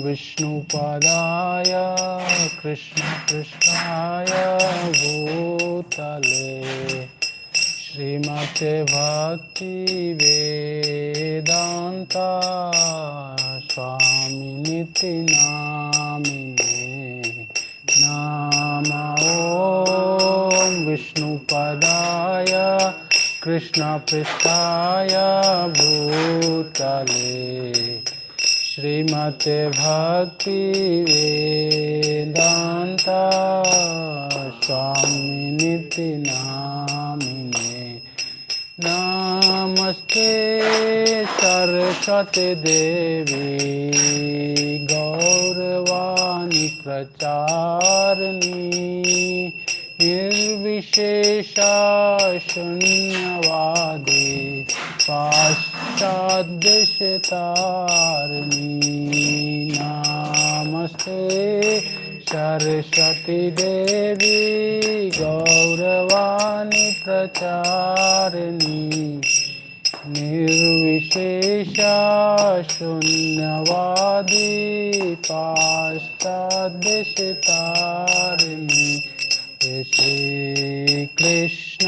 विष्णुपदाय कृष्णपृष्ठाय भूतले श्रीमते भक्तिवेदान्ता स्वामिनिति नामिने नमो ॐ विष्णुपदाय कृष्णपृष्ठाय भूतले श्रीमते भक्तिवेदान्ता स्वामिनिति नामिने नमस्ते सरस्वती देवी गौरवाणी प्रचारिणी निर्विशेषा शून्यवादी पाश्चाद्देशतारिणी नमस्ते सरस्वती देवी गौरवाणी प्रचारिणी निर्विशेषा शून्यवादी पाश्चाद्देशतारिणी श्री कृष्ण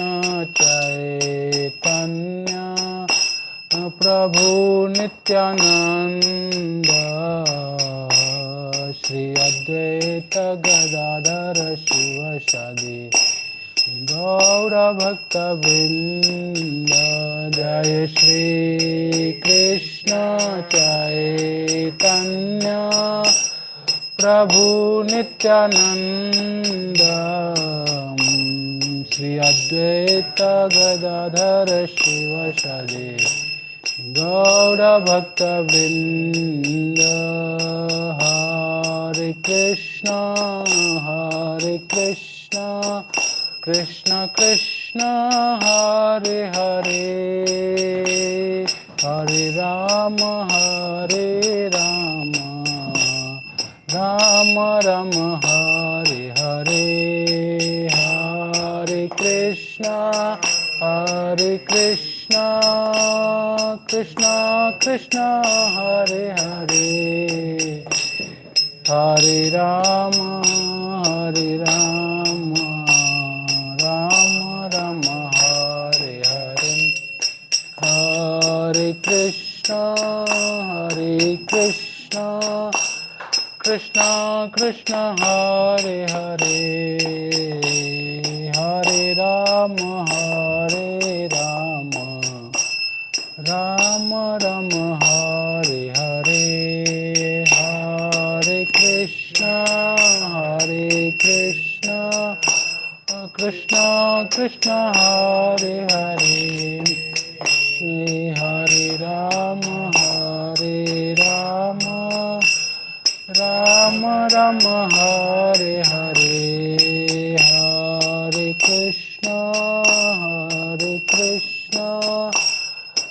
चैतन्य प्रभु नित्यानंद श्री अद्वैत गदाधर शिवसदि गौर भक्तवृंद जय श्री कृष्ण चैतन्य प्रभु नित्यानंद श्री अद्वैत गदाधर शिवसदि गौर भक्तवृंद हरे Krishna Krishna Krishna Hare Hare Hare Ram Ram Ram Hare Hare Hare Krishna Krishna Krishna Hare Hare Hare Ram Ram Ram Hare Hare Hare Krishna Krishna Krishna Hare Hare Hare Ram Ram Ram Hare Hare Hare Krishna Krishna Krishna Hare Hare Hare Ram Ram Ram Hare Hare Hare Krishna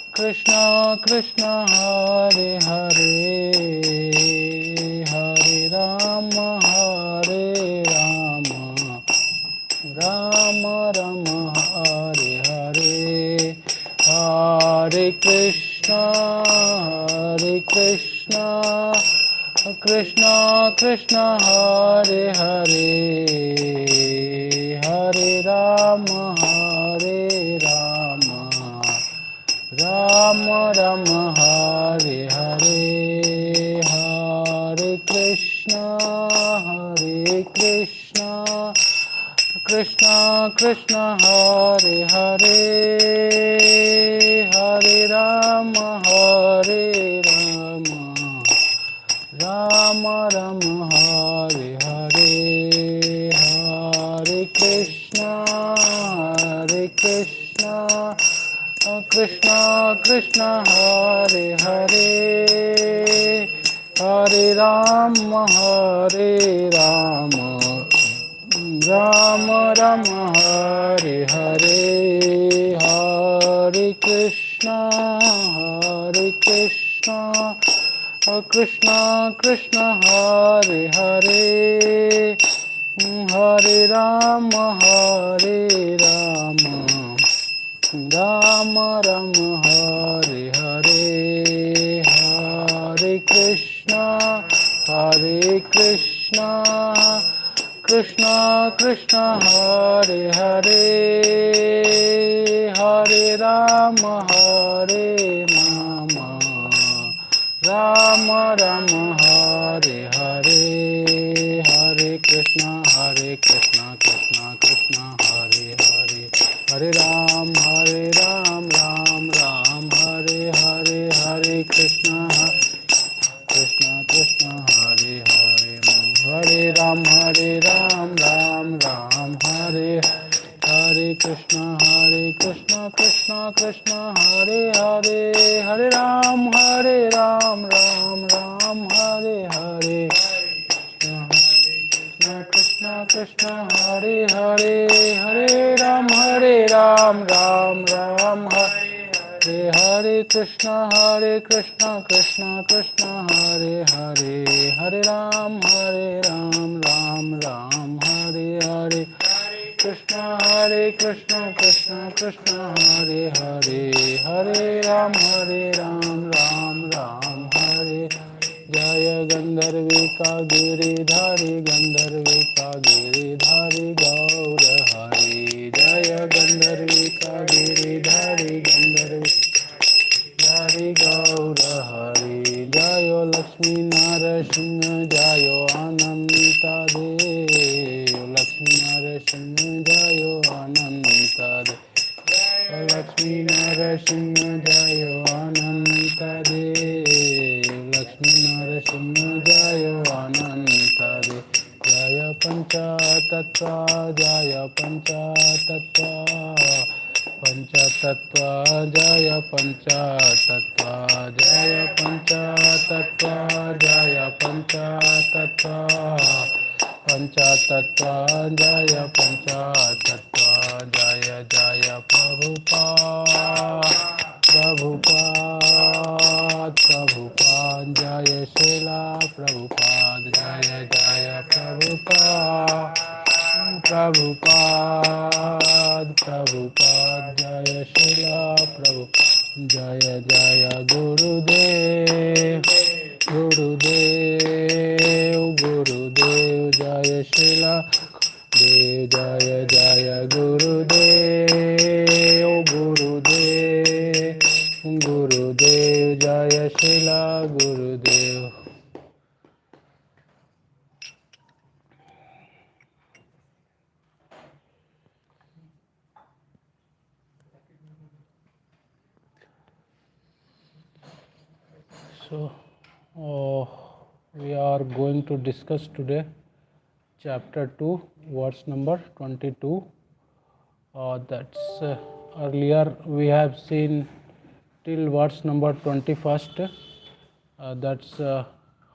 Krishna Krishna Hare Hare Hare Ram Ram Ram Hare Hare Hare Krishna Krishna Krishna Hare Hare Hare Ram Ram Ram Hare Hare Hare Krishna Krishna Krishna Hare Hare Hare Ram Ram Ram Hare Hare Hare Krishna Krishna Krishna Hare Hare Hare Ram Ram Ram Hare Hare Hare Krishna Krishna Krishna Hare Hare Hare Ram Ram Ram Hare Hare Hare Krishna Hare Krishna, Krishna Krishna Hare Hare, Hare Rama Hare Rama, Rama Rama Hare Hare, Hare Krishna Krishna Krishna Hare Hare, Hare Ram Ram Ram Hare Hare, Hare Krishna Krishna Hare Hare, Hare Ram Ram Ram Hare Hare Krishna Krishna Krishna Hare Hare, Hare Ram Ram Ram Hare Hare, Krishna Krishna Hare Hare, Hare Ram Ram Ram Hare Hare Krishna Krishna Krishna Hare Hare, Hare Ram Ram Ram Hare Hare, Krishna Krishna Hare Hare, Hare Ram Ram Hare, Jaya Gandharvika Giridhari Gandharvika Giridhari Gaura Hari, Jaya Gandharvika Giridhari Gandharvika Hari Gaura Hari, Jayo Lakshmi Narasingha Jayo Ananta Dev, Lakshmi Narasingha Jayo Ananta Dev, Lakshmi Narasingha Jayo Ananta Dev, Lakshmi Narasingha Jayo Ananta Dev, Jaya Pancha Tattva Jaya Pancha Tattva, Pancha Tattva Jaya Pancha Tattva, Jaya Pancha Tattva Jaya Pancha Tattva, Pancha Tattva Jaya Pancha Tattva, Jaya Jaya Prabhupada, Prabhupada, Prabhupada, Jaya Srila Prabhupada, Jaya Jaya Prabhupada, Prabhupada, Prabhupada, Jaya Srila Prabhupada, Jaya Jaya Gurudev, Gurudev, Gurudev, Jaya Srila Dev, Jaya Jaya Gurudev, Gurudev, Gurudev, Jaya Srila Gurudev. So, we are going to discuss today chapter 2, verse number 22. That's earlier we have seen till verse number 21st. That's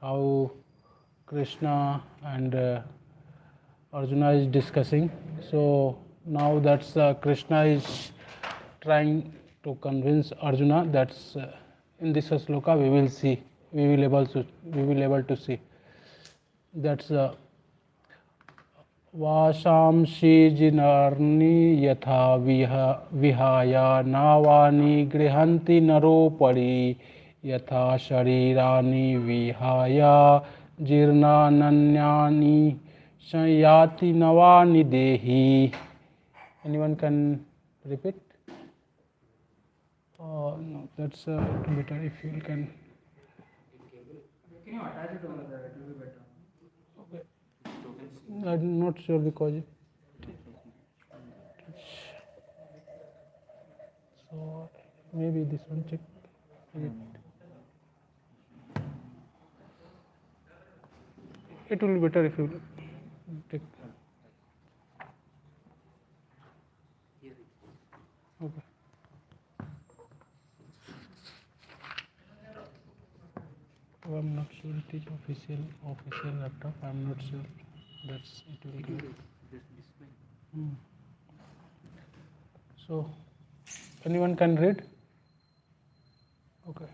how Krishna and Arjuna is discussing. So now that's Krishna is trying to convince Arjuna. That's in this sloka we will see. We will able to see. That's वाशांसि जिनार्नि यथा विहाय नावानि गृह्णन्ति नरोपरि, यथा शरीराणि विहाय जीर्णान्यानि संयाति नवानि देहि. Anyone can repeat? No, that's better if you can. Can you attach it on that? It will be better. Okay. I'm not sure because so maybe this one check. It will be better if you take. Okay. Oh, I'm not sure it is official laptop. I'm not sure. That's it will be. So, anyone can read? Okay.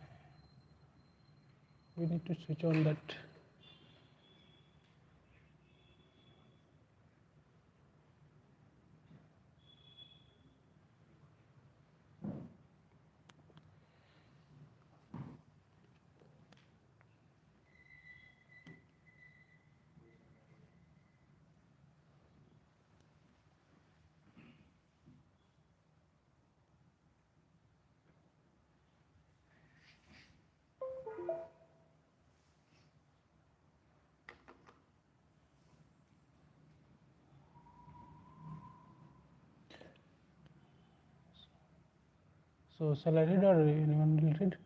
We need to switch on that. So shall I read or anyone will read?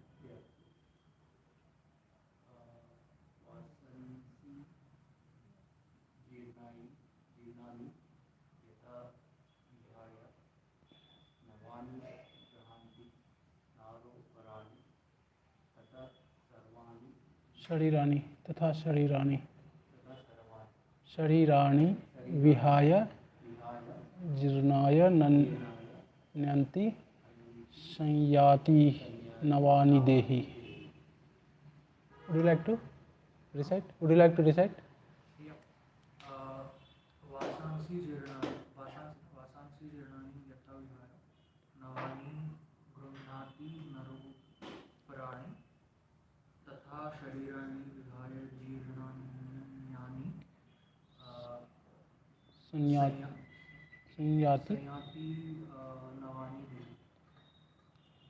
शरीराणि तथा शरीराणि शरीराणि विहाय जीर्णाय नन्ति संयाति नवानि देहि. Would you like to recite? Would you like to recite? वासांसि जीर्णानि यथा विहाय नवानि गृह्णाति नरो पराणि तथा शरीराणि विहाय जीर्णान्यानि संयाति नवानि देहि.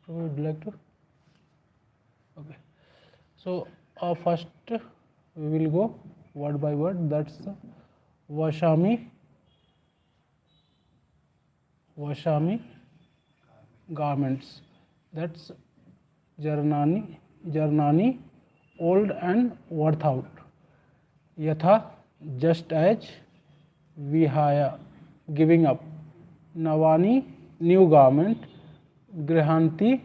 Would you like to? Okay. So first we will go word by word. That's Vashami garments. That's Jarnani old and worth out. Yatha just as, Vihaya giving up, Navani new garment, Grihanti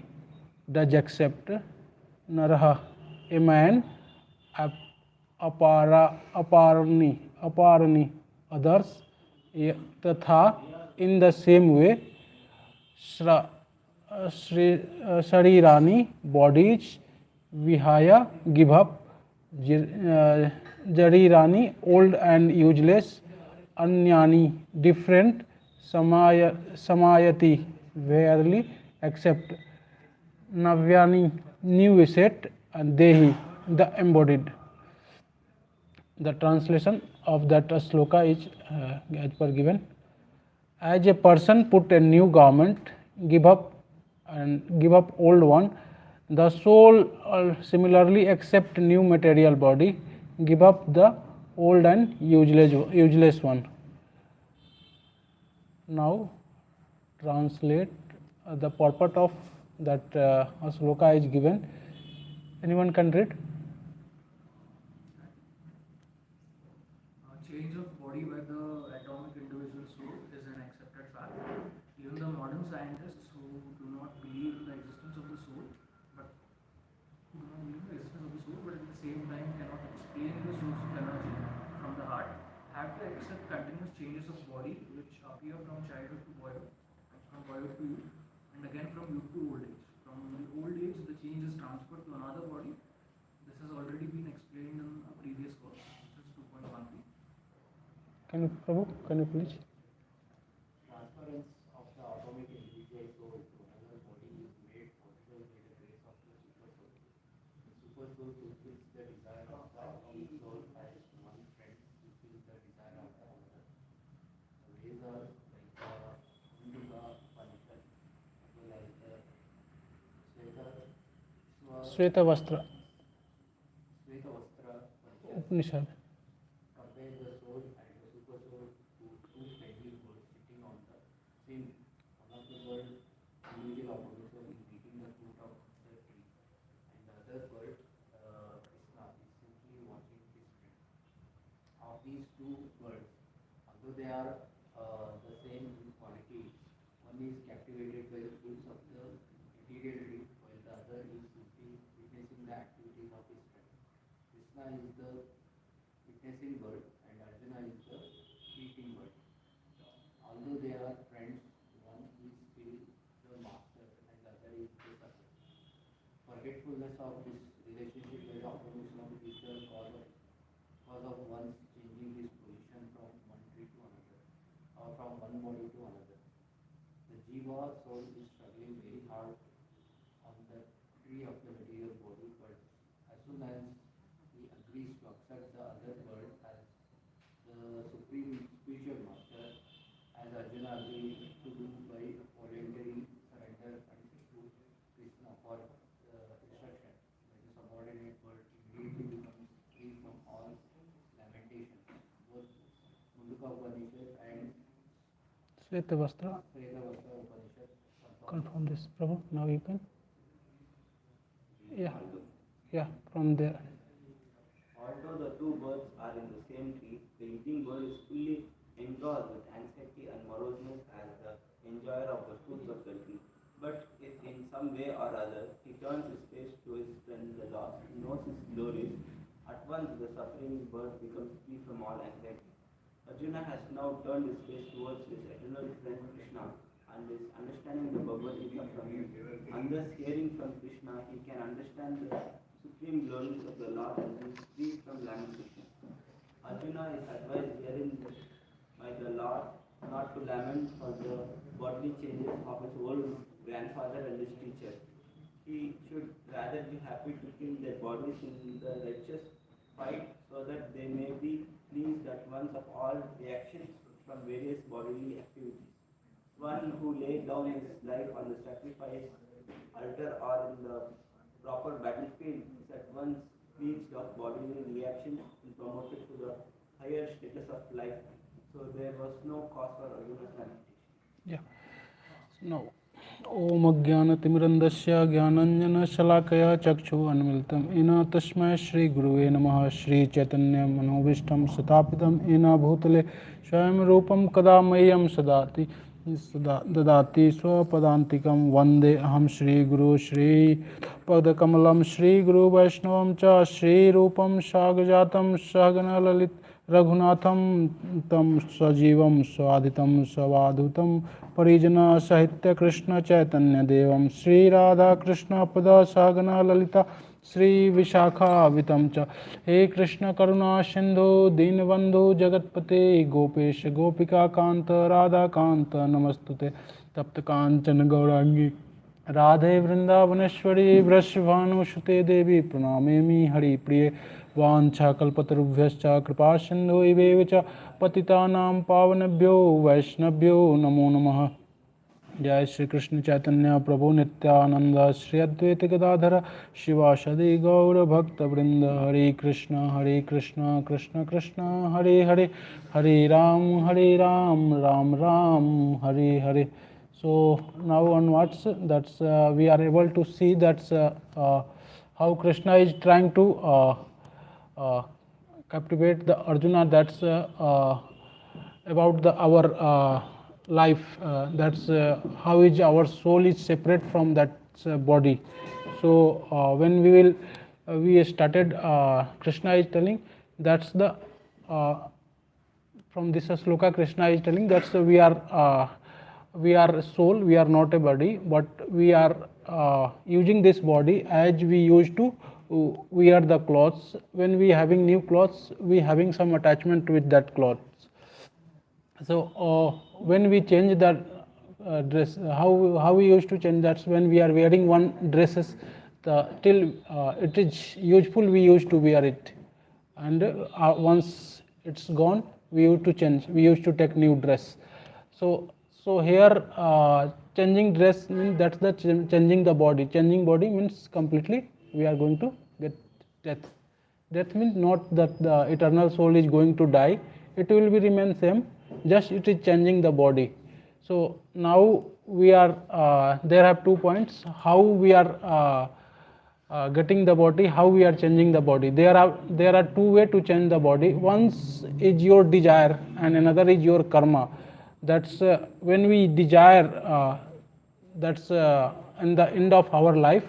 does accept, Naraha a man, Aparani others, Tatha in the same way, Sharirani bodies, Vihaya give up, Jarirani old and useless, Anyani different, Samayati verily accept, Navyani new set, and Dehi the embodied. The translation of that sloka is as per given. As a person put a new garment, give up old one, the soul similarly accept new material body, give up the old and useless one. Now translate the purport of that sloka is given. Anyone can read? Change of body by the atomic individual soul is an accepted fact. Even the modern scientists who do not believe in the existence of the soul, but at the same time cannot explain the source of energy from the heart, have to accept continuous changes of body which appear from childhood to boyhood, from boyhood to youth, and again from youth to old age. From the old age, the change is transferred to another body. This has already been explained in a previous verse, which is 2.13. Can you, Prabhu, can you please? Transference of the atomic individual soul to another body is made possible by the grace of the super soul. The super soul fulfills the desire of the atomic soul as one friend fulfills the desire of the other. The ways are like the Hinduka Upanishad, as well as the Shvetavastra Upanishad. Upanishad. Compare the soul and the super soul to two friendly birds sitting on the same tree. One of the bird, individual opposition, is eating the fruit of the tree, and the other bird, Krishna, is simply watching his friend. Of these two birds, although they are the same in quality, one is captivated by the fruits of the material tree, while the other is simply witnessing the activities of his friend. Krishna is the witnessing bird and Arjuna is the eating bird. Although they are friends, one is still the master and the other is the servant. Forgetfulness of this relationship by the opposition is the cause of one's changing his position from one tree to another, or from one body to another. The jiva soul is struggling very hard on the tree of the material body, but as soon as he agrees to accept the other bird as the supreme spiritual master, as Arjuna agreed to do by voluntary surrender and to Krishna for instruction, the subordinate bird immediately becomes free from all lamentations. Both Munduka Upanishad and Shvetavastra Upanishad confirm this, Prabhu. Now you can. Yeah, from there. Although the two birds are in the same tree, the eating bird is fully engrossed with anxiety and moroseness as the enjoyer of the fruits of the tree. But if in some way or other he turns his face to his friend the lost, knows his glories, at once the suffering bird becomes free from all anxiety. Arjuna has now turned his face towards his eternal friend Krishna and is understanding the Bhagavad Gita from him. And thus hearing from Krishna, he can understand the supreme glories of the Lord and is free from lamentation. Arjuna is advised herein by the Lord not to lament for the bodily changes of his old grandfather and his teacher. He should rather be happy to kill their bodies in the righteous fight so that they may be pleased at once of all reactions from various bodily activities. One who laid down his life on the sacrifice altar or in the proper battlefield is at once pleased of bodily reactions and promoted to the higher status of life. So there was no cause for Arjuna's lamentation. Yeah. Now, Om Ajnanatimirandasya Jnananjana Shalakaya Chakshu Anmilitam Ena Tasmai Shri Guruve Namaha Shri Chaitanya Manobishtam Satapitam Ena Bhutale Swayam Rupam Kada Mayam Sadati Dadati Swapadantikam Vande Aham Shri Guru Shri Padakamalam Shri Guru Vaishnavam Cha Shri Rupam Shagajatam Sahagana Lalit Raghunatham Tam Sajivam Swadhitam Savadhutam Parijana Sahitya Krishna Chaitanya Devam Sri Radha Krishna Pada Sahagana Lalita Sri Vishakha Vitam Cha He Krishna Karuna Sindhu Dinabandhu Jagatpate Gopesh Gopika Kanta Radha Kanta Namastute Tapta Kanchana Gaurangi Radhe Vrindavaneshwari Vrashvanu Devi Pranamemi Hari Priye Vancha Kalpatarubhyascha Kripa Sindhu Ivevacha Patitanam Pavanabhyo Vaishnabhyo Namo Namaha Jai Shri Krishna Chaitanya Prabhu Nityananda Shri Advaita Gadadhara Shivasadi Gaura Bhakta Vrinda Hare Krishna Krishna Krishna Hare Hare Hare Ram Ram Ram Hare Hare. So now onwards, that's we are able to see that's how Krishna is trying to captivate the Arjuna. That's about our life. That's how is our soul is separate from that body. So when we started, Krishna is telling that's the from this sloka Krishna is telling that's we are soul, we are not a body, but we are using this body as we used to wear the clothes. When we having new clothes, we having some attachment with that clothes. So when we change that dress, how we used to change, that's when we are wearing one dresses till it is useful, we used to wear it, and once it's gone, we used to change, we used to take new dress. So here changing dress means that's the changing the body. Changing body means completely we are going to get death. Death means not that the eternal soul is going to die, it will be remain same, just it is changing the body. So now we are there have 2 points, how we are getting the body, how we are changing the body. There are 2 ways to change the body. One is your desire and another is your karma. That's when we desire, that's in the end of our life.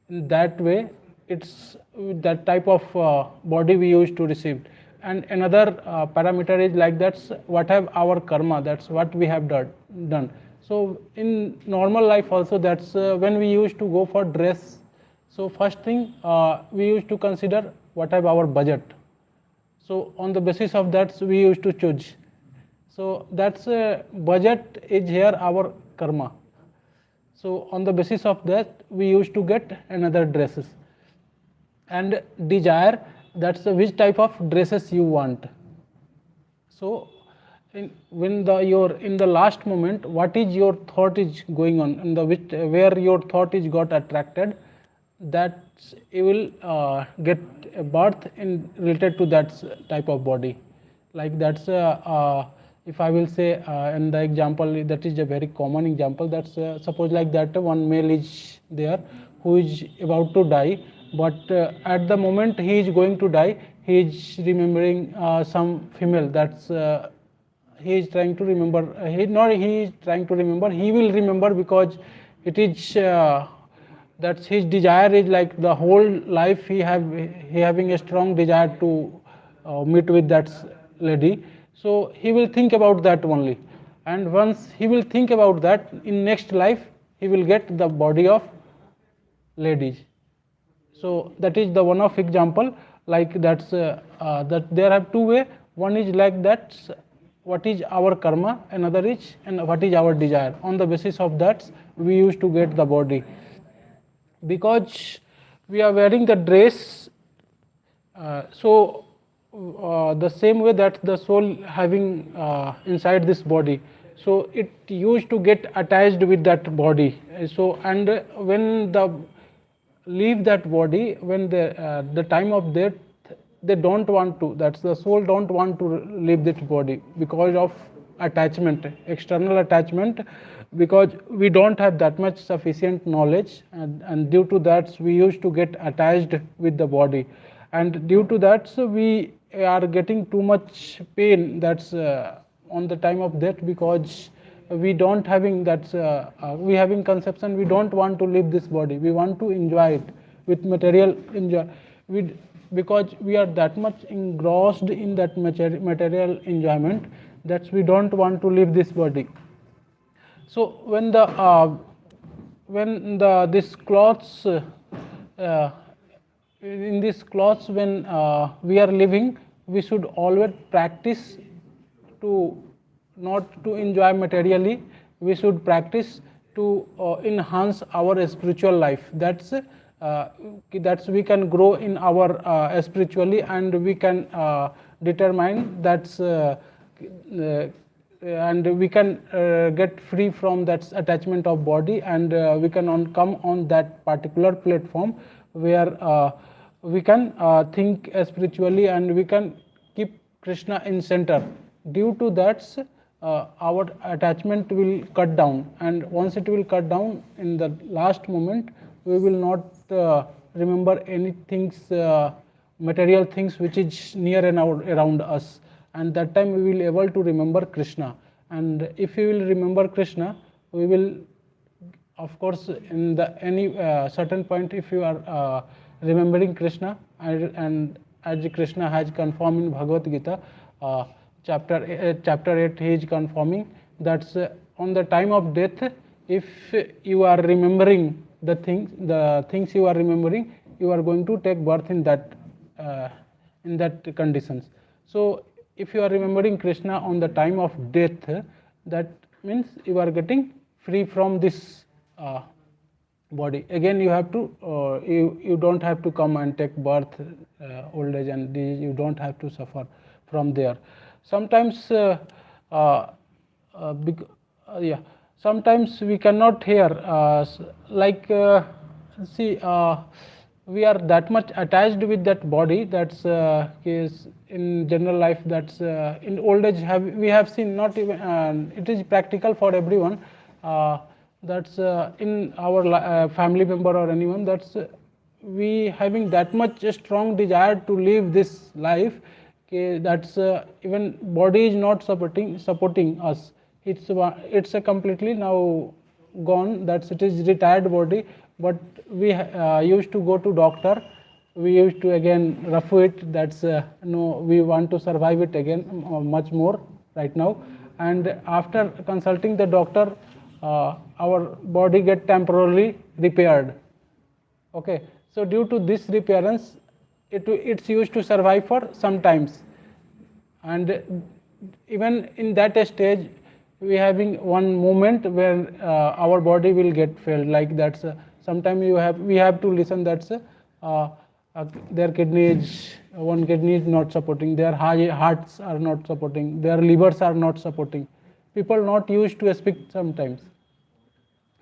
In that way, it's that type of body we used to receive. And another parameter is like that's what have our karma, that's what we have done. So in normal life also, that's when we used to go for dress. So first thing we used to consider what have our budget. So on the basis of that, we used to choose. So that's budget is here our karma. So on the basis of that, we used to get another dresses. And desire, that's which type of dresses you want. So when you're in the last moment, what is your thought is going on, in the where your thought is got attracted, that you will get a birth in related to that type of body. Like that's if I will say in the example, that is a very common example, that's suppose like that one male is there who is about to die, but at the moment he is going to die, he is remembering some female, that's he is trying to remember, he is trying to remember, he will remember, because it is that's his desire is like the whole life he having a strong desire to meet with that lady, so he will think about that only, and once he will think about that, in next life he will get the body of ladies. So that is the one of example, like that's that there are two way, one is like that what is our karma, another is and what is our desire, on the basis of that we used to get the body, because we are wearing the dress, so the same way that the soul having inside this body, so it used to get attached with that body, so and when the leave that body, when the time of death, they don't want to, that's the soul don't want to leave that body because of attachment, external attachment, because we don't have that much sufficient knowledge, and due to that we used to get attached with the body, and due to that so we are getting too much pain, that's on the time of death, because we don't having that we having conception, we don't want to leave this body, we want to enjoy it with material enjoy, because we are that much engrossed in that material enjoyment, that we don't want to leave this body. So when the this clothes in these clothes, when we are living, we should always practice to not to enjoy materially, we should practice to enhance our spiritual life, that's we can grow in our spiritually, and we can determine that's and we can get free from that attachment of body, and we can come on that particular platform where we can think spiritually, and we can keep Krishna in center. Due to that our attachment will cut down, and once it will cut down, in the last moment we will not remember any things, material things which is near and around us, and that time we will able to remember Krishna. And if we will remember Krishna, we will, of course, in the any certain point, if you are remembering Krishna, and as Krishna has confirmed in Bhagavad Gita chapter 8, he is confirming that's on the time of death, if you are remembering the things you are remembering, you are going to take birth in that conditions. So if you are remembering Krishna on the time of death, that means you are getting free from this body. Again you have to you don't have to come and take birth, old age and disease, you don't have to suffer from there. Sometimes sometimes we cannot hear, like see we are that much attached with that body, that's is in general life, that's in old age we have seen, not even it is practical for everyone, that's in our family member or anyone, that's we having that much strong desire to live this life, that's even body is not supporting us, it's a completely now gone, that's it is retired body, but we used to go to doctor, we used to again rough it, that's no, we want to survive it again much more right now, and after consulting the doctor our body get temporarily repaired. Okay, so due to this repairance, it's used to survive for some times, and even in that stage we having one moment where our body will get failed, like that's sometime we have to listen, that's their kidneys, one kidney is not supporting, their hearts are not supporting, their livers are not supporting, people not used to speak sometimes,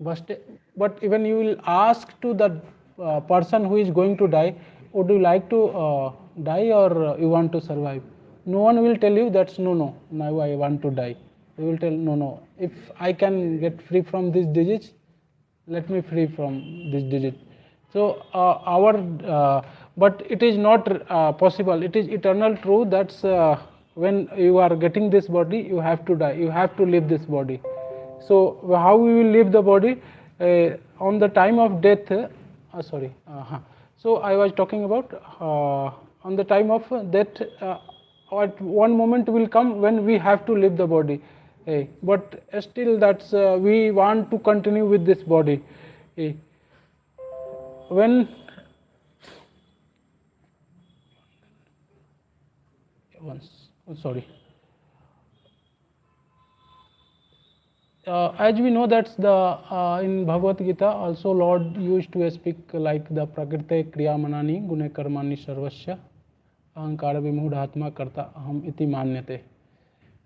but even you will ask to the person who is going to die, would you like to die or you want to survive? No one will tell you that's no, now I want to die. You will tell no, if I can get free from this disease, let me free from this disease. So but it is not possible. It is eternal truth. That's when you are getting this body, you have to die. You have to leave this body. So how we will leave the body on the time of death? So I was talking about on the time of death. At one moment will come when we have to leave the body, but still that's we want to continue with this body. When as we know that's the in Bhagavad Gita also Lord used to speak like the prakrite kriya manani gune karmani sarvasya ahankara vimudhatma karta aham iti manyate.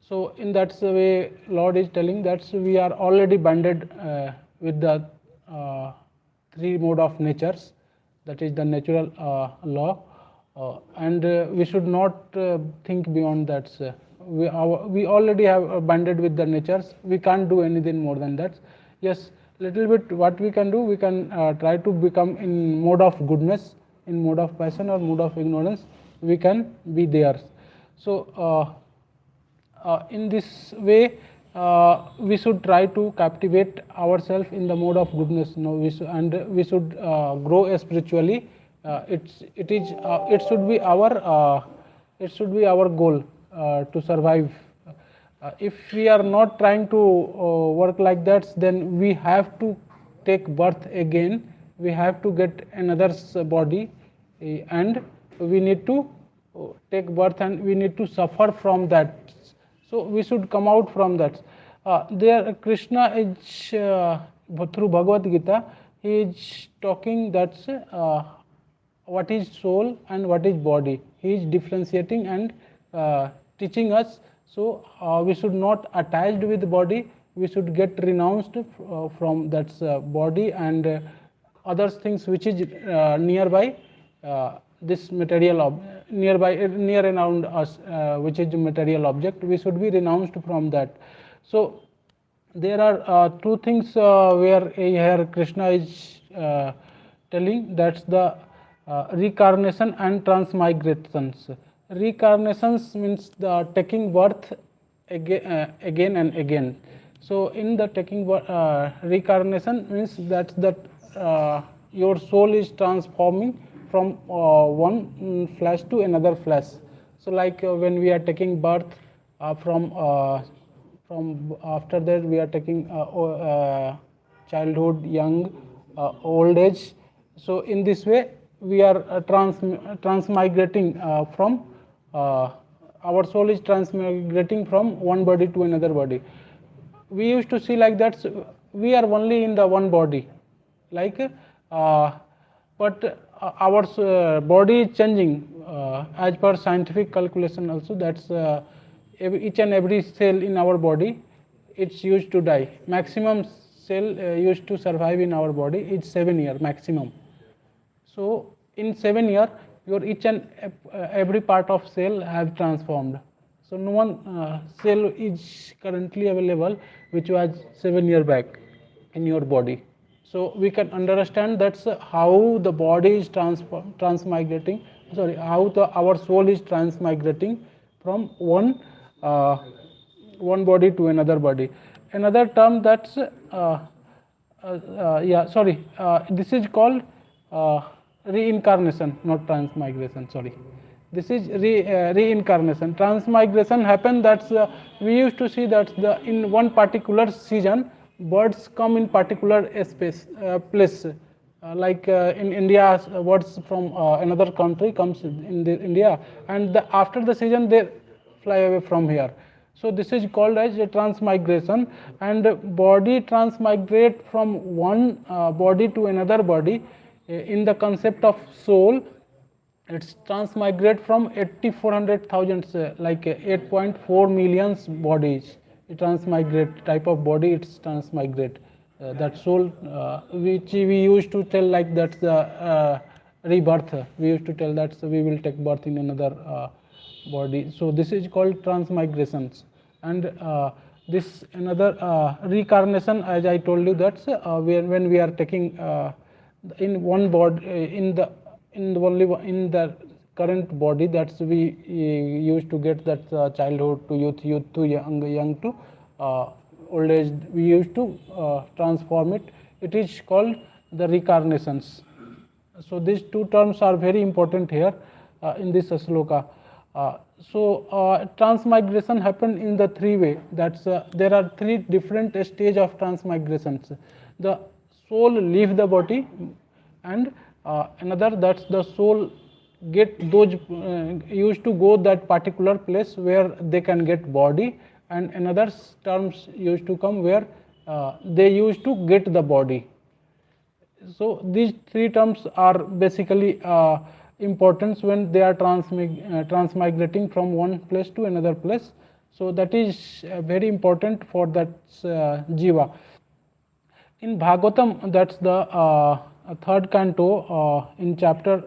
So in that way Lord is telling that we are already banded with the three mode of natures, that is the natural law, and we should not think beyond that. We already have banded with the natures. We can't do anything more than that. Yes, little bit what we can do, we can try to become in mode of goodness, in mode of passion or mode of ignorance, we can be there. So in this way we should try to captivate ourselves in the mode of goodness. We should grow spiritually. It should be our goal to survive. If we are not trying to work like that, then we have to take birth again. We have to get another body, and we need to take birth, and we need to suffer from that. So we should come out from that. There Krishna is through Bhagavad Gita, he is talking that what is soul and what is body. He is differentiating and teaching us. So we should not attached with the body. We should get renounced from that body and other things which is nearby this material near and around us, which is material object. We should be renounced from that. So there are two things where here Krishna is telling, that's the reincarnation and transmigrations. Reincarnations means the taking birth again and again. So in the taking reincarnation means that your soul is transforming from one flesh to another flesh. So like when we are taking birth from after that we are taking childhood, young, old age. So in this way we are transmigrating from our soul is transmigrating from one body to another body. We used to see like that we are only in the one body, like but our body is changing as per scientific calculation also. That's each and every cell in our body, it's used to die. Maximum cell used to survive in our body is 7 years maximum. So in 7 years your each and every part of cell have transformed. So no one cell is currently available which was 7 years back in your body. So we can understand that's how the body is transmigrating. How our soul is transmigrating from one body to another body. Another term that's this is called reincarnation, not transmigration. This is reincarnation. Transmigration happened. That's we used to see that in one particular season birds come in particular place. Like in India, birds from another country comes in India, and after the season they fly away from here. So this is called as a transmigration, and body transmigrate from one body to another body. In the concept of soul, it's transmigrate from 8,400,000, like 8.4 million bodies. It transmigrate type of body. It's transmigrate. That soul, which we used to tell like that's the rebirth. We used to tell that we will take birth in another body. So this is called transmigrations. And this another reincarnation, as I told you, that's when we are taking in one body, in the only in the current body, that's we used to get that childhood to youth, youth to young, young to old age, we used to transform it. It is called the reincarnations. So these two terms are very important here in this sloka. Transmigration happened in the three way. That's there are three different stage of transmigrations. The soul leave the body, and another, that's the soul get those used to go that particular place where they can get body, and another terms used to come where they used to get the body. So these three terms are basically important when they are transmigrating from one place to another place. So that is very important for that jiva. In Bhagavatam, that's the third canto, in chapter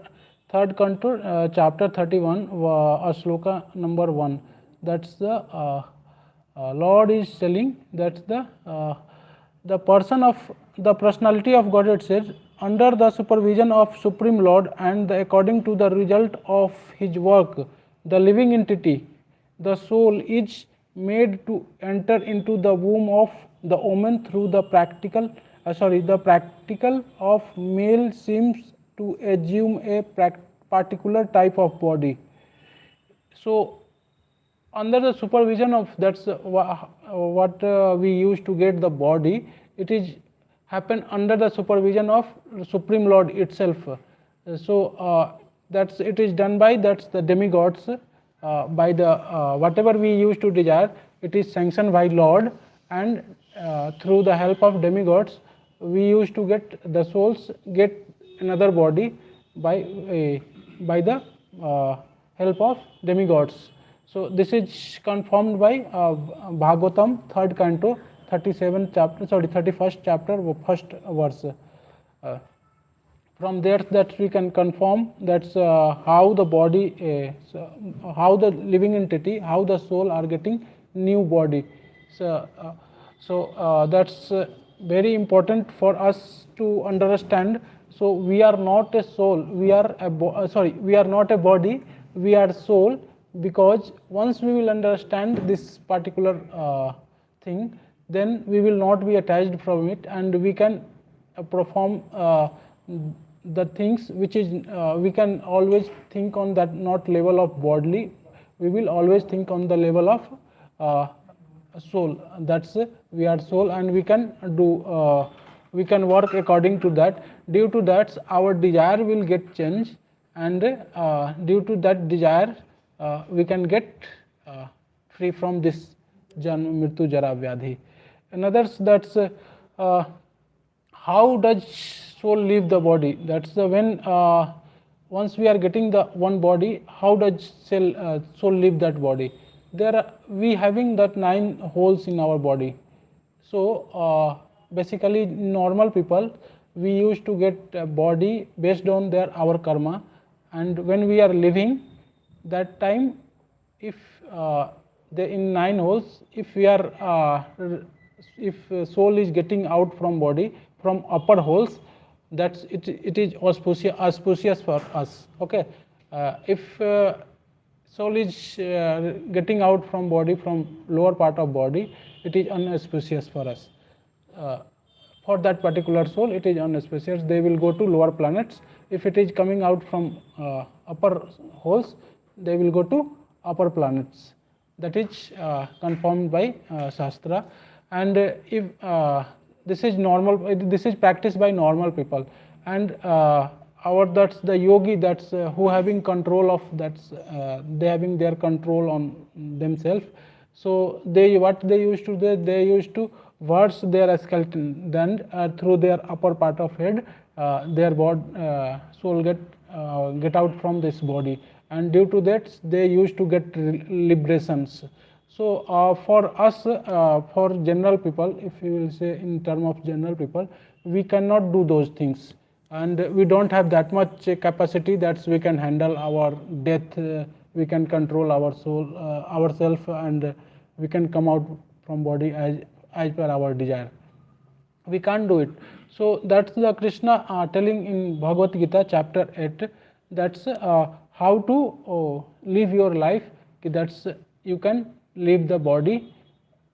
third canto, chapter 31, sloka number 1. That's the Lord is telling, that's the person of the personality of Godhead says, under the supervision of Supreme Lord and according to the result of his work, the living entity, the soul, is made to enter into the womb of the woman through the practical of male seems to assume a particular type of body. So under the supervision of, that's what we used to get the body, it is happen under the supervision of Supreme Lord itself. So that's it is done by, that's the demigods, by the whatever we used to desire, it is sanctioned by Lord, and through the help of demigods we used to get, the souls get another body by the help of demigods. So this is confirmed by Bhagavatam, third canto, 31st chapter, first verse. From there, that we can confirm that's how the body, how the living entity, how the soul are getting new body. So that's very important for us to understand. So we are not a soul, we are we are not a body, we are soul, because once we will understand this particular thing, then we will not be attached from it, and we can perform the things which is we can always think on that not level of bodily, we will always think on the level of soul. That's we are soul, and we can do we can work according to that. Due to that, our desire will get changed, and due to that desire we can get free from this janma mrityu jara vyadhi. Another, that's how does soul leave the body? That's when once we are getting the one body, how does soul leave that body? There are, we having that 9 holes in our body. So basically normal people, we used to get a body based on our karma, and when we are living that time, if in 9 holes, if we are if soul is getting out from body from upper holes, that's it is auspicious for us. Okay, if soul is getting out from body from lower part of body, it is unauspicious for us. For that particular soul, it is unauspicious, they will go to lower planets. If it is coming out from upper holes, they will go to upper planets. That is confirmed by Shastra. And if this is normal, this is practiced by normal people, and that's the yogi, that's who having control of, that's they having their control on themselves. So what they used to do, they used to verse their skeleton, then through their upper part of head, their soul get out from this body, and due to that they used to get liberations. So for us, for general people, if you will say in term of general people, we cannot do those things, and we don't have that much capacity that we can handle our death we can control our soul, ourself, and we can come out from body as per our desire. We can't do it. So that's the Krishna telling in Bhagavad Gita chapter 8, that's how to live your life. That's you can leave the body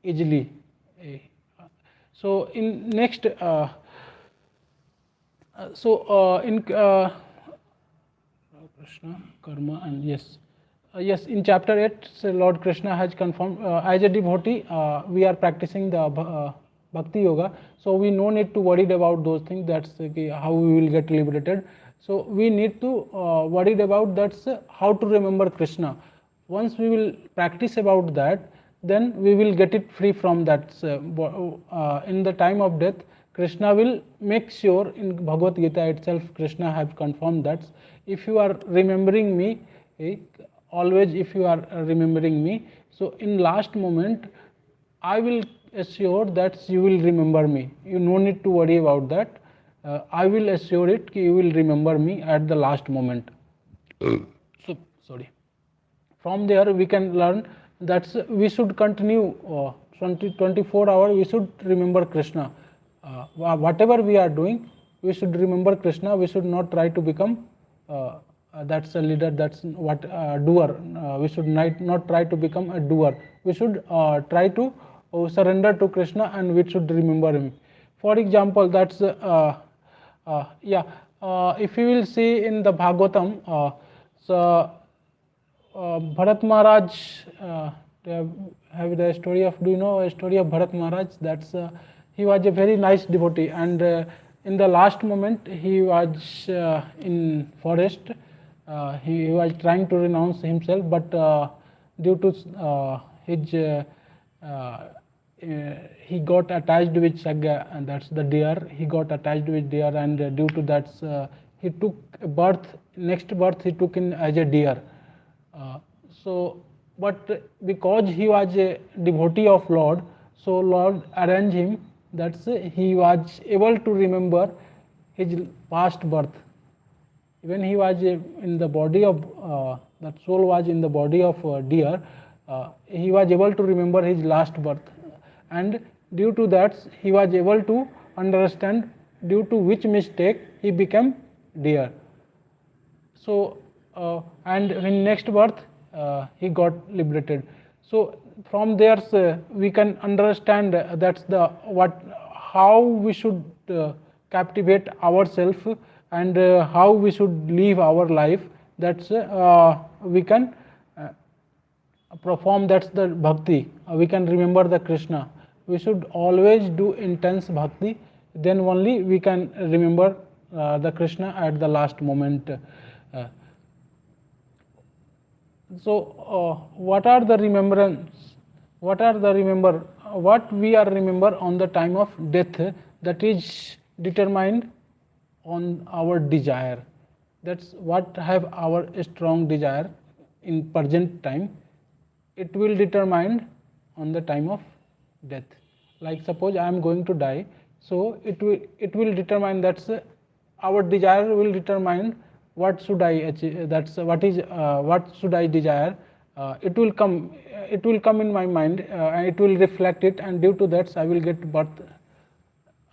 easily. So in next in Krishna karma, and yes, in chapter 8, so Lord Krishna has confirmed, as a devotee we are practicing the bhakti yoga, so we no need to worried about those things, that's how we will get liberated. So we need to worried about that's how to remember Krishna. Once we will practice about that, then we will get it free from that. In the time of death, Krishna will make sure, in Bhagavad Gita itself Krishna has confirmed that if you are remembering me, always if you are remembering me, so in last moment I will assure that you will remember me. You no need to worry about that. I will assure it that you will remember me at the last moment. So sorry. From there we can learn that we should continue 24 hours. We should remember Krishna. Whatever we are doing, we should remember Krishna. We should not try to become that's a leader, that's what doer. We should not try to become a doer. We should try to surrender to Krishna, and we should remember him. For example, that's if you will see in the Bhagavatam, so Bharat Maharaj, have the story of, do you know a story of Bharat Maharaj? That's he was a very nice devotee, and in the last moment he was in forest. He was trying to renounce himself, but due to his he got attached with Sagga, and that's the deer. He got attached with deer, and due to that he took a birth. Next birth he took in as a deer. But because he was a devotee of Lord, so Lord arranged him that he was able to remember his past birth. When he was in the body of that soul was in the body of deer, he was able to remember his last birth, and due to that he was able to understand due to which mistake he became deer. So and in next birth he got liberated. So from there we can understand that's the how we should captivate ourselves, and how we should live our life. That's we can perform, that's the bhakti. We can remember the Krishna. We should always do intense bhakti, then only we can remember the Krishna at the last moment. So what are the remembrance? What we are remember on the time of death, that is determined on our desire. That's what have our strong desire in present time. It will determine on the time of death. Like suppose I am going to die, so it will determine, that's our desire will determine what should I achieve. That's what should I desire. It will come in my mind, and it will reflect it, and due to that I will get birth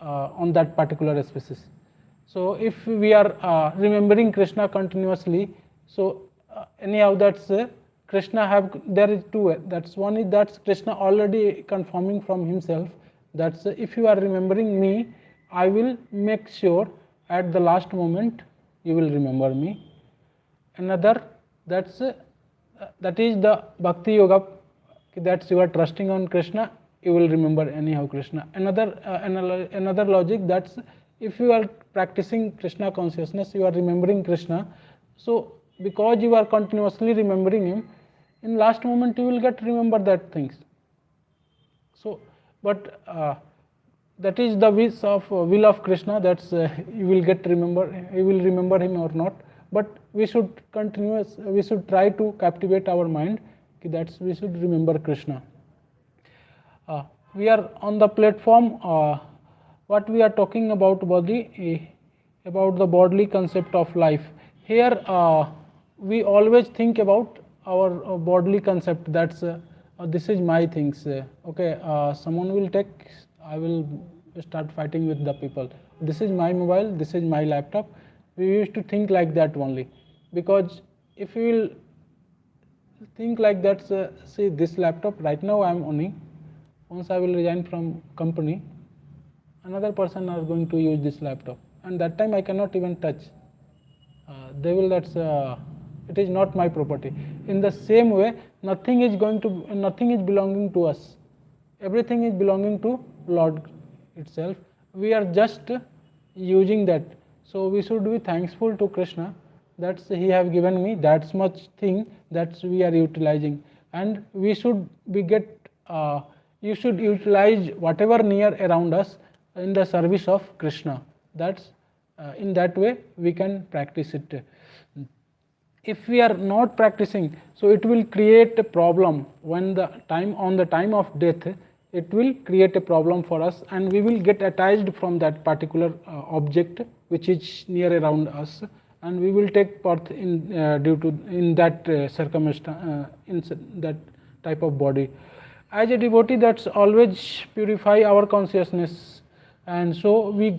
on that particular species. So if we are remembering Krishna continuously, so anyhow that's Krishna have, there is two. That's one is that Krishna already confirming from himself. That's if you are remembering me, I will make sure at the last moment you will remember me. Another, that is the bhakti yoga. That's you are trusting on Krishna, you will remember anyhow Krishna. Another logic, that's if you are practicing Krishna consciousness, you are remembering Krishna. So because you are continuously remembering him, in last moment you will get remember that things. So but that is the will of Krishna. That's you will remember him or not. But we should try to captivate our mind. That's we should remember Krishna. We are on the platform. What we are talking about about the bodily concept of life. Here we always think about our bodily concept, that's this is my things. Okay, someone will take, I will start fighting with the people. This is my mobile, this is my laptop. We used to think like that only, because if you will think like that, see this laptop right now I am owning. Once I will resign from company, another person are going to use this laptop, and that time I cannot even touch. They will, that's it is not my property. In the same way, nothing is belonging to us. Everything is belonging to Lord itself. We are just using that. So we should be thankful to Krishna that he have given me that much thing that we are utilizing, and we should you should utilize whatever near around us in the service of Krishna. That's in that way we can practice it. If we are not practicing, so it will create a problem when the time of death. It will create a problem for us, and we will get attached from that particular object which is near around us, and we will take birth in that circumstance, in that type of body. As a devotee, that's always purify our consciousness, and so we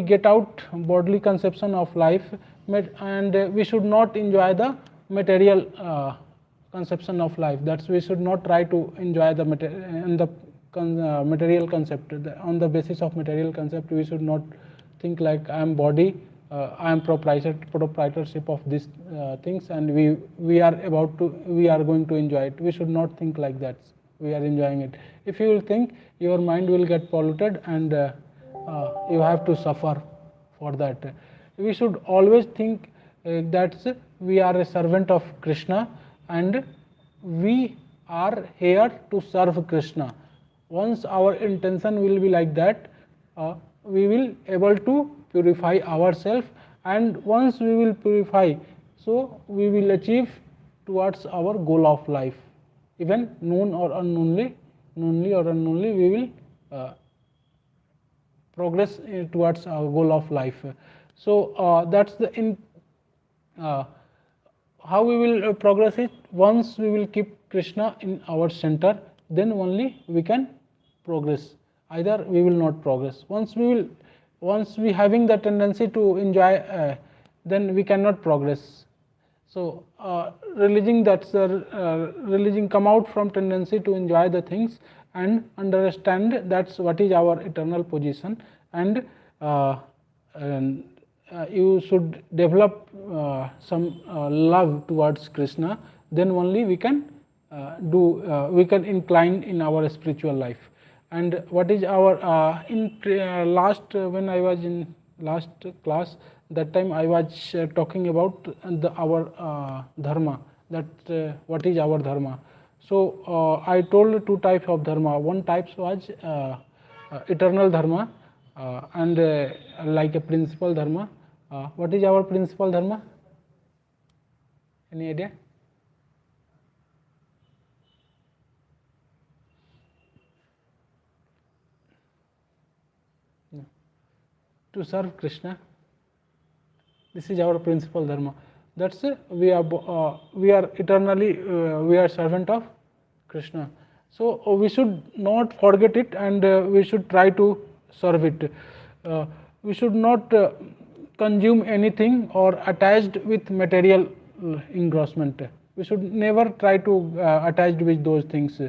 get out bodily conception of life, and we should not enjoy the material conception of life. That's we should not try to enjoy the material concept. On the basis of material concept, we should not think like I am body, I am proprietorship of these things, and we are going to enjoy it. We should not think like that. We are enjoying it. If you will think, your mind will get polluted, and you have to suffer for that. We should always think that we are a servant of Krishna, and we are here to serve Krishna. Once our intention will be like that, we will able to purify ourselves, and once we will purify, so we will achieve towards our goal of life. Even known or unknownly, we will progress towards our goal of life. So that's the how we will progress it. Once we will keep Krishna in our center, then only we can progress. Either we will not progress. Once we having the tendency to enjoy, then we cannot progress. So religion come out from tendency to enjoy the things and understand that's what is our eternal position, and you should develop some love towards Krishna. Then only we can we can incline in our spiritual life. And what is our last when I was in last class, that time I was talking about our dharma, that what is our dharma. So I told two types of dharma. One type was eternal dharma, and like a principal dharma. What is our principal dharma? Any idea? No. To serve Krishna. This is our principal dharma. That's we are eternally we are servant of Krishna. So we should not forget it, and we should try to serve it. We should not consume anything or attached with material engrossment. We should never try to attached with those things.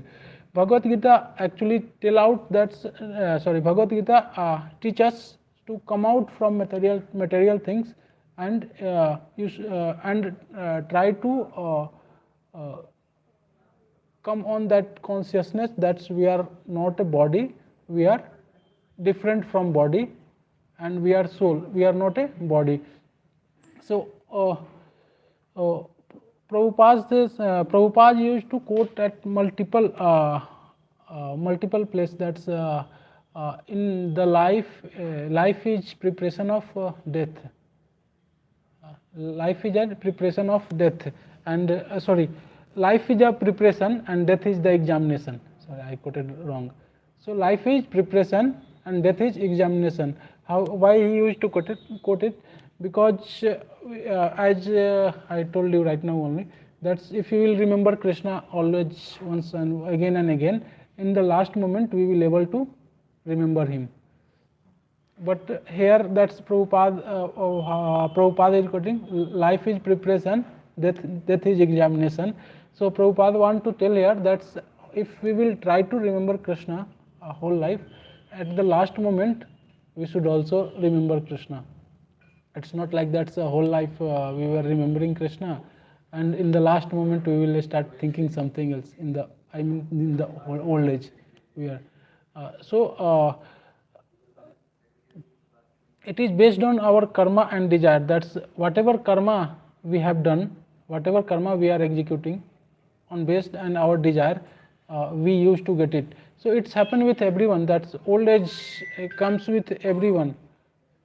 Bhagavad Gita actually tell out that Bhagavad Gita teach us to come out from material things, and try to come on that consciousness that we are not a body, we are different from body, and we are soul, we are not a body. So Prabhupada used to quote at multiple places, that's in the life is preparation of death. Life is a preparation of death, and life is a preparation and death is the examination. Sorry, I quoted wrong. So life is preparation and death is examination. Why he used to quote it? because as I told you right now only, that's if you will remember Krishna always once and again, in the last moment we will able to remember him. But here that's Prabhupada is quoting, life is preparation, death is examination. So Prabhupada want to tell here that if we will try to remember Krishna a whole life, at the last moment we should also remember Krishna. It's not like that's a whole life we were remembering Krishna, and in the last moment we will start thinking something else. In the old age, we are. It is based on our karma and desire. That's whatever karma we have done, whatever karma we are executing, on based on our desire, we used to get it. So it's happened with everyone. That's old age comes with everyone.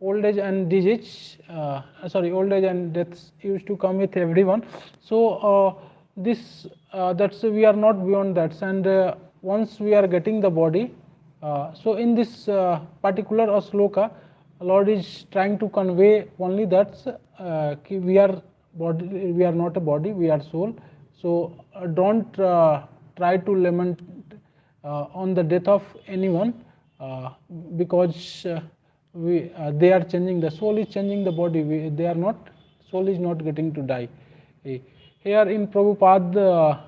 Old age and disease, old age and deaths used to come with everyone. So that's we are not beyond that. And once we are getting the body, so in this particular sloka, Lord is trying to convey only that we are body, we are not a body, we are soul. So don't try to lament on the death of anyone, because they are changing, the soul is changing the body, they are not, soul is not getting to die. Here in Prabhupada,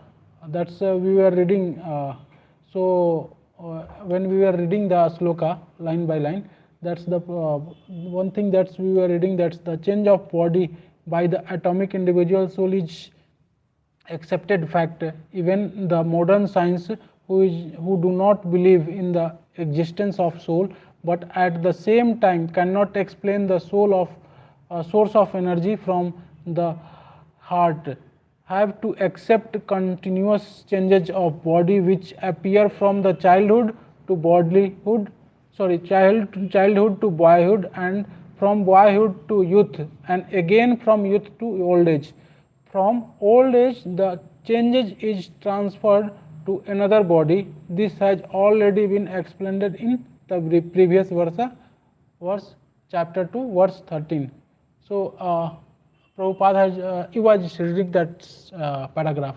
that's we were reading, when we were reading the sloka line by line, that's the one thing that we were reading, that's the change of body by the atomic individual soul is accepted fact. Even the modern science who do not believe in the existence of soul, but at the same time cannot explain the soul of source of energy from the heart, have to accept continuous changes of body which appear from the childhood to childhood to boyhood, and from boyhood to youth, and again from youth to old age. From old age, the changes is transferred to another body. This has already been explained in the previous verse chapter 2, verse 13. So Prabhupada has he was reading that paragraph.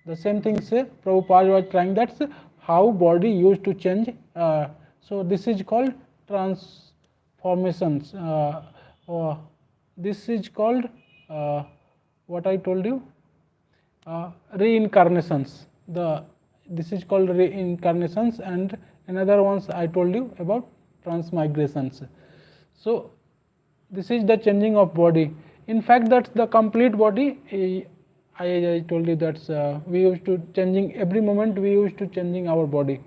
The same thing say Prabhupada was trying that how body used to change. So this is called transformations. This is called what I told you, reincarnations. This is called reincarnations, and another ones I told you about transmigrations. So this is the changing of body. In fact, that's the complete body. I told you that's we used to changing every moment. We used to changing our body,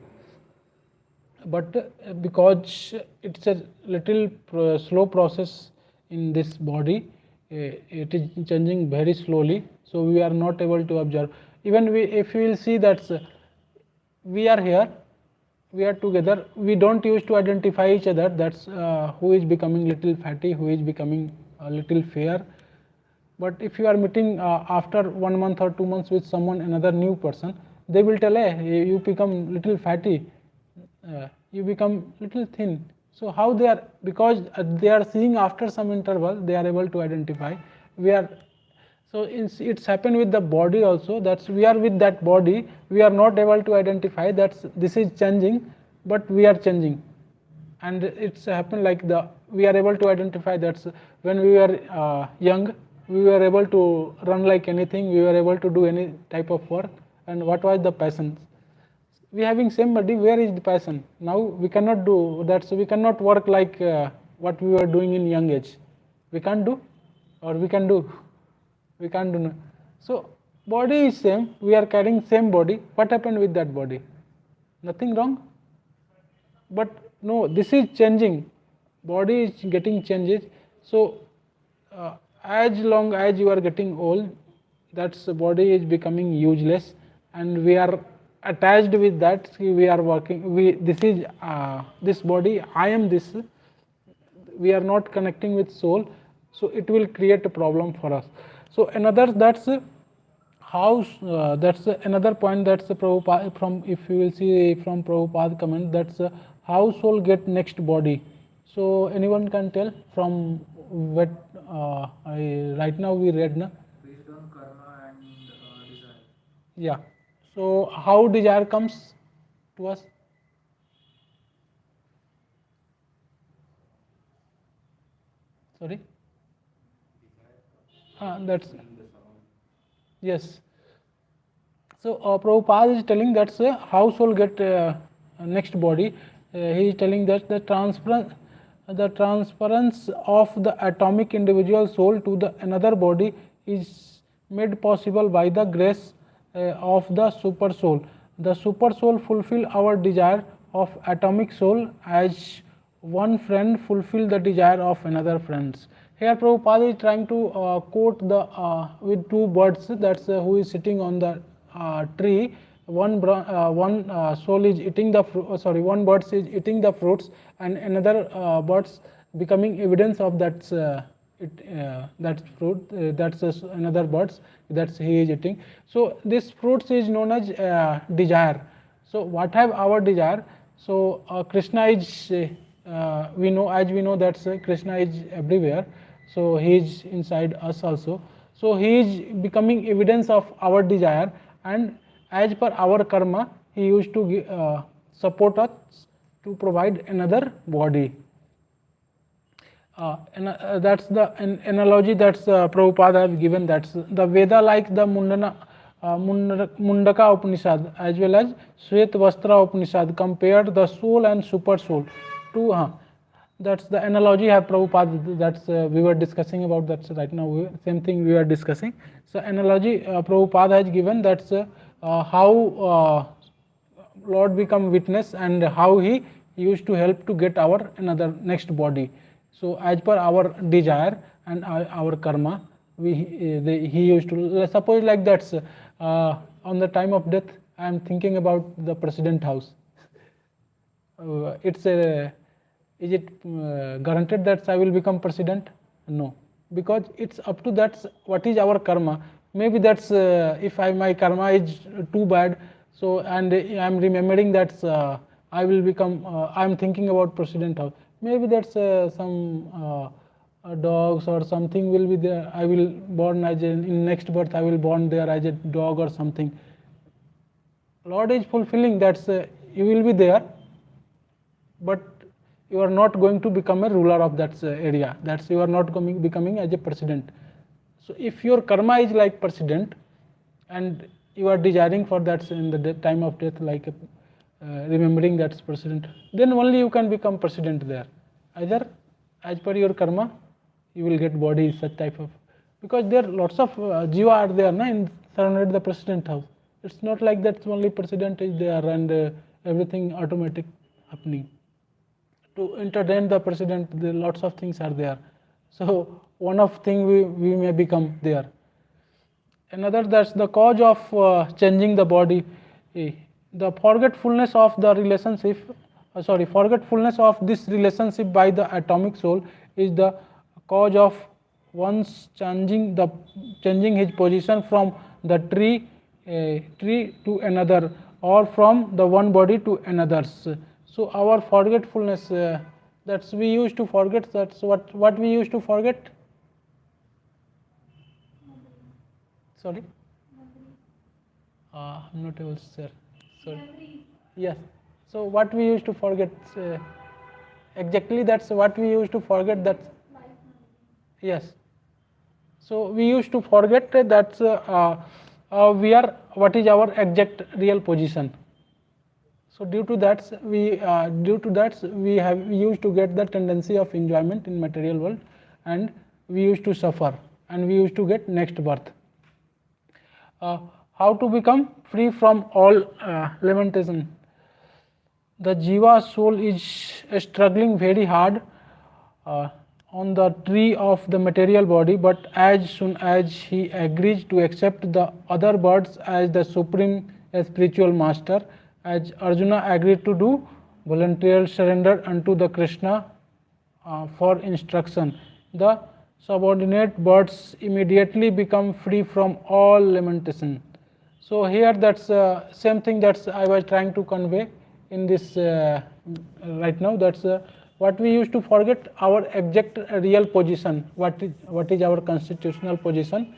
but because it's a little slow process in this body, it is changing very slowly. So we are not able to observe. Even if we will see that we are here, we are together, we don't use to identify each other. That's who is becoming little fatty, who is becoming a little fair. But if you are meeting after 1 month or 2 months with someone, another new person, they will tell, hey, you become little fatty, you become little thin. So how they are, because they are seeing after some interval, they are able to identify. So it's happened with the body also. That's we are with that body. We are not able to identify that this is changing, but we are changing, and it's happened like we are able to identify that when we were young, we were able to run like anything. We were able to do any type of work. And what was the passion? We having same body. Where is the passion? Now we cannot do that. So we cannot work like what we were doing in young age. We can't do, or we can do. We can't do. No. So body is same. We are carrying same body. What happened with that body? Nothing wrong. But no, this is changing. Body is getting changes. So as long as you are getting old, that's the body is becoming useless, and we are attached with that. We are working. This is this body. I am this. We are not connecting with soul, so it will create a problem for us. So another that's how that's another point. That's Prabhupada from, if you will see from Prabhupada comment, that's how soul get next body. So anyone can tell from right now we read na. Based on karma and desire. Yeah. So how desire comes to us? Sorry. That's yes. So Prabhupada is telling that how soul get next body. He is telling that the transference of the atomic individual soul to the another body is made possible by the grace of the super soul. The super soul fulfill our desire of atomic soul as one friend fulfill the desire of another friends. Here Prabhupada is trying to quote the with two birds, that's who is sitting on the tree. One soul is eating the one bird is eating the fruits, and another birds becoming evidence of that that fruit. That's another birds that he is eating. So this fruits is known as desire. So what have our desire? So Krishna is we know that Krishna is everywhere. So he is inside us also. So he is becoming evidence of our desire, and as per our karma, he used to support us to provide another body. That's the analogy that's Prabhupada have given. That's the Veda, like the Mundaka Upanishad as well as Shvetavastra Upanishad, compared the soul and super soul to that's the analogy have Prabhupada, that's we were discussing about. That's right now same thing we are discussing. So analogy Prabhupada has given, that's how Lord become witness and how he used to help to get our another next body. So as per our desire and our karma, he used to, suppose like that on the time of death I am thinking about the president house. It's a is it guaranteed that I will become president? No, because it's up to that what is our karma. Maybe that's if my karma is too bad, so and I am remembering that I will become I am thinking about president house. Maybe that's some dogs or something will be there. I will born as in next birth I will born there as a dog or something. Lord is fulfilling that you will be there, but you are not going to become a ruler of that area. That's you are not becoming as a president. So if your karma is like president and you are desiring for that in the time of death, like remembering that's president, then only you can become president there. Either as per your karma you will get body such type of, because there lots of jiva are there in surrounded the president house. It's not like that only president is there and everything automatic happening. To entertain the president, there lots of things are there. So one of thing we may become there. Another, that's the cause of changing the body. The forgetfulness of the relationship, forgetfulness of this relationship by the atomic soul is the cause of one's changing his position from the tree to another, or from the one body to another's. So our forgetfulness, that's we used to forget. That's what we used to forget. Sorry, I'm not able to say. Sorry. Yes. So what we used to forget exactly? That's what we used to forget. That yes. So we used to forget that we are what is our exact real position. So due to that we used to get the tendency of enjoyment in material world, and we used to suffer, and we used to get next birth. How to become free from all lamentation? The jiva soul is struggling very hard on the tree of the material body, but as soon as he agrees to accept the other birds as the supreme spiritual master, as Arjuna agreed to do, volunteer surrender unto the Krishna for instruction, the subordinate birds immediately become free from all lamentation. So here that's same thing that I was trying to convey in this right now. That's what we used to forget our exact real position, what is our constitutional position.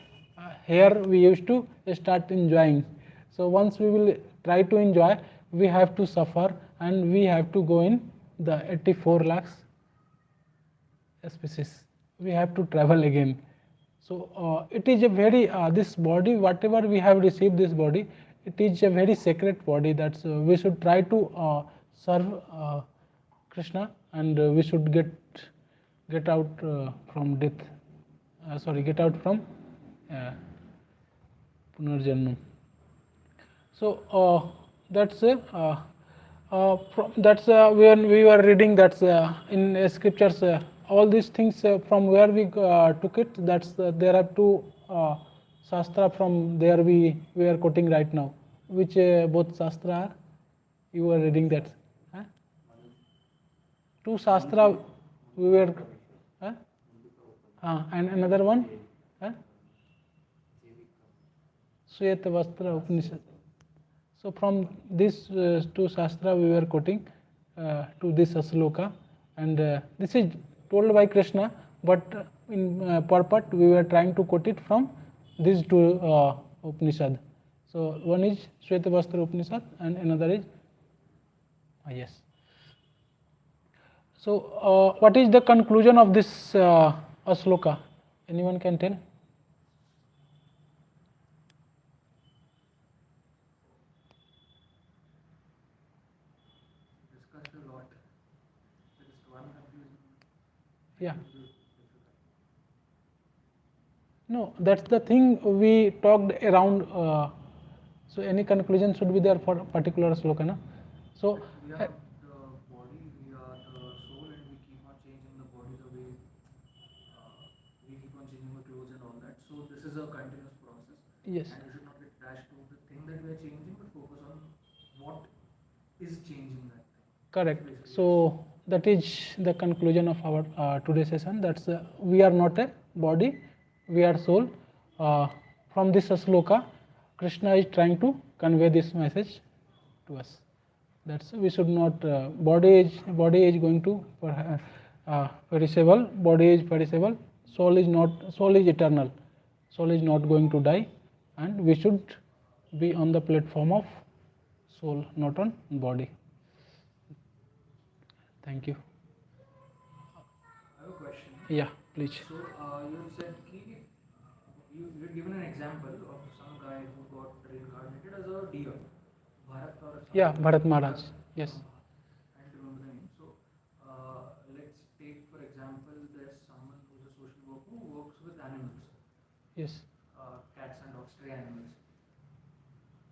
Here we used to start enjoying. So once we will try to enjoy, we have to suffer and we have to go in the 84 lakhs species. We have to travel again. So it is a very this body, whatever we have received this body, it is a very sacred body. That's we should try to serve Krishna, and we should get out from death. Get out from Punarjanmam. So that's that's when we were reading that's in scriptures. All these things from where we took it. That's there are two shastra from there we are quoting right now. Which both shastra are? You were reading that. Huh? Two shastra we were. Huh? And another one. Huh? Shweta Vastra Upanishad. So from this two shastra we were quoting to this sloka, and this is told by Krishna, but in purport we were trying to quote it from these two Upanishad. So one is Shweta Vastra Upanishad and another is yes. So what is the conclusion of this sloka? Anyone can tell? Discussed a lot. Just one conclusion. Yeah. No, that's the thing we talked around. So any conclusion should be there for a particular sloka, na? So We are the body, we are the soul, and we keep on changing the body the way we keep on changing the clothes and all that. So this is a continuous process. yes, And we should not get attached to the thing that we are changing, but focus on what is changing that thing. correct. So that is the conclusion of our today's session. That's we are not a body, we are soul. From this sloka, Krishna is trying to convey this message to us. That's we should not body is going to perishable. Body is perishable. Soul is not. Soul is eternal. Soul is not going to die, and we should be on the platform of soul, not on body. Thank you. I have a question. Yeah, please. So you said you had given an example of some guy who got reincarnated as a deer, Bharat or something. Yeah, Bharat Maharaj. Yes. I don't remember the name. So let's take for example, there's someone who's a social worker who works with animals, Yes. cats and dogs, stray animals,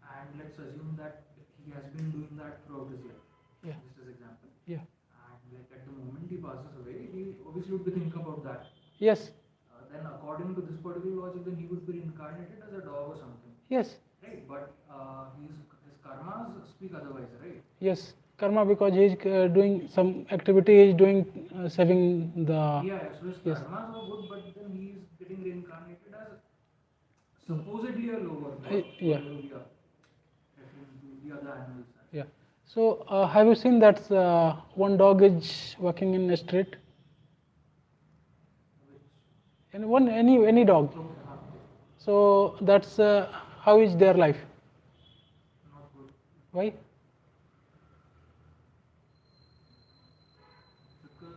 and let's assume that he has been doing that throughout his life. Yeah. Just as example. Yeah. And like at the moment he passes away, he obviously would be thinking about that. Yes. Then according to this particular logic, then he would be reincarnated as a dog or something, Yes. right? But his karmas speak otherwise, right? Yes. Karma, because he is doing some activity, he is doing saving the. Yeah, so his Yes. karmas were good, but then he is getting reincarnated as supposedly a lower god. Yeah. Referring to the other animals. Yeah. So have you seen that one dog is walking in the street? And one any dog. So that's how is their life? Not good. Why? Because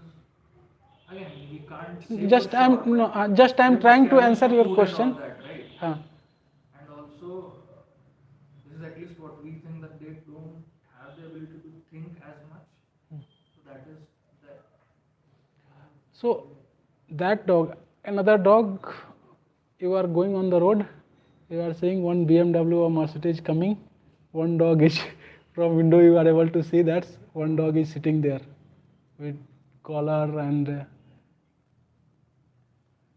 again, we can't say Just for I'm sure, no, but just I'm they're trying to scavenging answer for your food and question. all that, right? Huh. And also, this is at least what we think, that they don't have the ability to think as much. So that is the. So that dog, another dog, you are going on the road, you are seeing one BMW or Mercedes coming, one dog is from window you are able to see that one dog is sitting there with collar and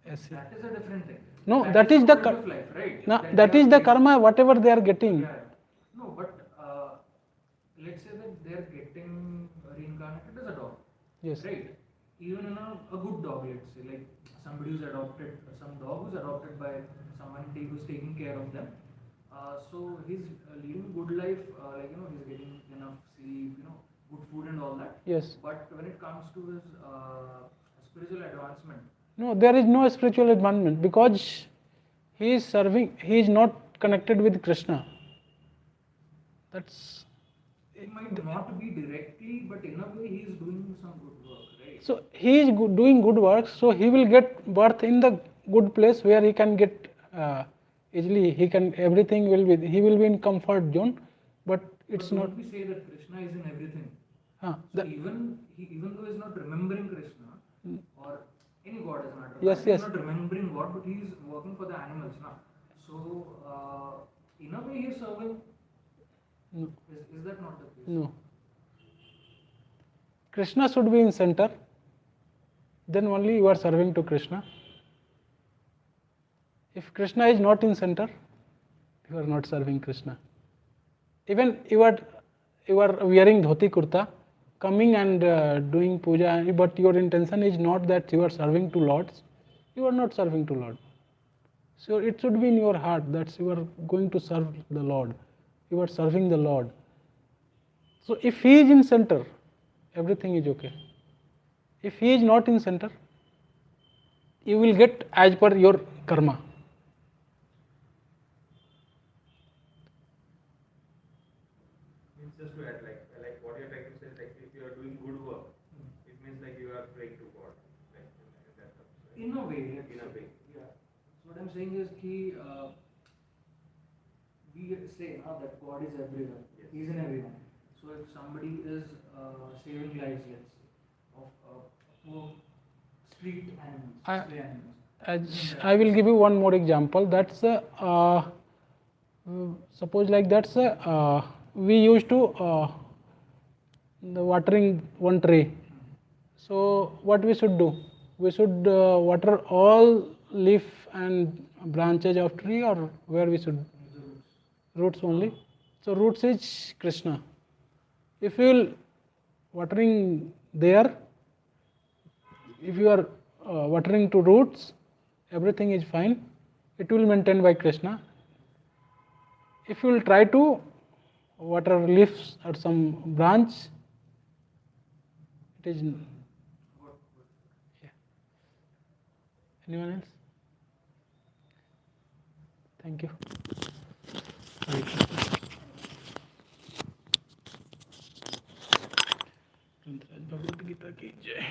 yes. That is a different thing. No, that is the quality of life, right? no, That that they is are the facing. karma whatever they are getting. Yeah. No, but let's say that they are getting reincarnated as a dog. Yes. Right. Even in a good dog, let's say, like somebody who's adopted, some dog who's adopted by someone who's taking care of them. So he's leading good life, like he's getting enough sleep, good food and all all that. Yes. But when it comes to his spiritual advancement, No, there is no spiritual advancement because he is serving, he is not connected with Krishna. That's he might not be directly, but in a way he is doing some good work, right? so he is doing good work, so he will get birth in the good place where he can get easily, he can, everything will be, he will be in comfort zone, but it's but not. don't we say that Krishna is in everything? Huh, So even though he is not remembering Krishna or any god as a matter of Yes, fact, yes. he's not remembering God, but he is working for the animals now. So in a way he is serving. no, Is that not the case? no. Krishna should be in center, then only you are serving to Krishna. If Krishna is not in center, you are not serving Krishna. Even you are wearing dhoti kurta, coming and doing puja, but your intention is not that you are serving to lords, you are not serving to Lord. So it should be in your heart that you are going to serve the Lord, you are serving the Lord. So if he is in center, everything is okay. If he is not in center, you will get as per your karma. Means just to add, like what you're trying to say, like if you are doing good work, it means like you are praying to God. Like, in that sense, right? In a way, In a way. yeah. So what I'm saying is we say now that God is everywhere. Yes. He's in everyone. So if somebody is saving lives, let's say, of poor street animals, stray animals. As I will give you one more example. That's suppose like that's we used to the watering one tree. So what we should do? We should water all leaf and branches of tree, or where we should roots only. So roots is Krishna. If you will watering there, if you are watering to roots, everything is fine. It will maintain by Krishna. If you will try to water leaves or some branch, it is. Yeah. Anyone else? Thank you. Hare Krishna. Bhagavad Gita ki jai.